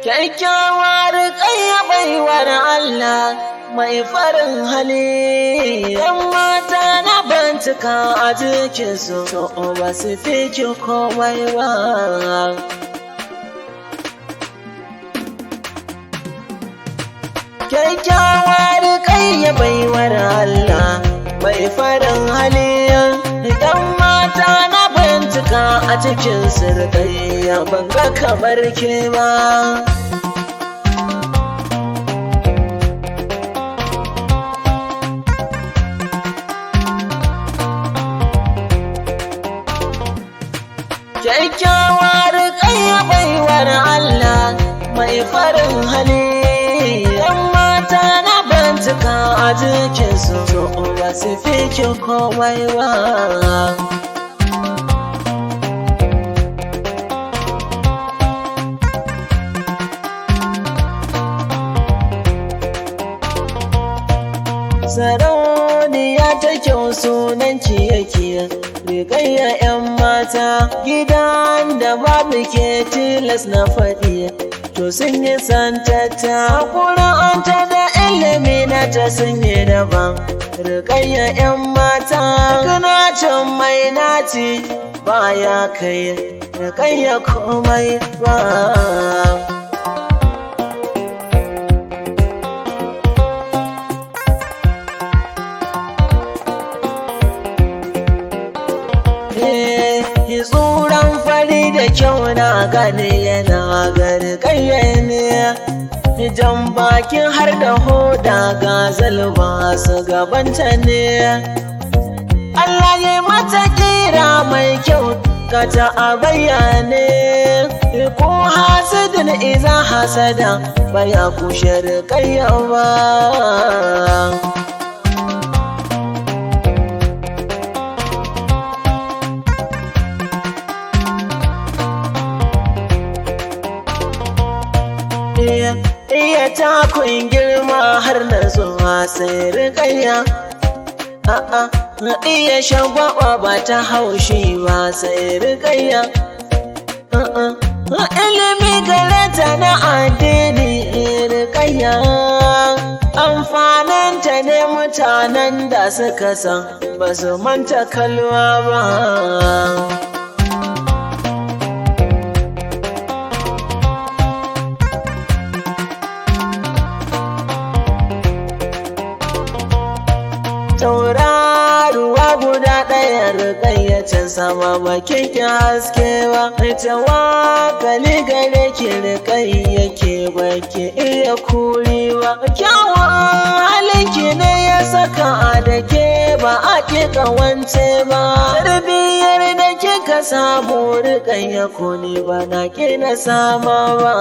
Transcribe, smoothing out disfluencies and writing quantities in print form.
kyakkyawar ƙayya baiwar Allah mai farin hali. Yan mata na bantuka a jikinsu to ba su fi ki komai ba. Kyakkyawar ƙayya baiwar Allah mai farin hali. Yan mata na bantuka a cikin sirkayya ban ga kamar ke ba. Kyakkyawar ƙayya baiwar Allah mai farin hali. Yan mata na bantuka a jikinsu to ba su fi ki komai ba. Sarauniya ta kyau sunanki yake riƙayya 'yan mata gidan da babu ke tilas na faɗi to sun yi santata ƙura'anta da ilimi na ta sun yi daban riƙayya 'yan mata ganacin mai naci baya kai riƙayya komai ba. Tsoron fari da kyau na gane yana garkayya ne jan bakin har da hoda ga zalba su gabanta ne. Allah ya mata kira mai kyau kata a bayyane ko hasidin iza hasada baya kushe rikayya ba. Iya takun girma har na zuwa sai rikayya. Iya shagwaba ba ta haushi ba sai rikayya. Ilimi gareta na addini rikayya. Amfaninta ne mutanen da suka san ba su manta kalwa ba. Tauraruwa guda ɗaya rikayyacin sama bakin ki haske ba. Ita wakali gare ki rikayya ke baki iya kuri ba. Kyawun halinki ne ya saka da ke ba a ki kawance ba. Tarbiyyar da kika samu rikayya ko ne ba na ki na sama ba.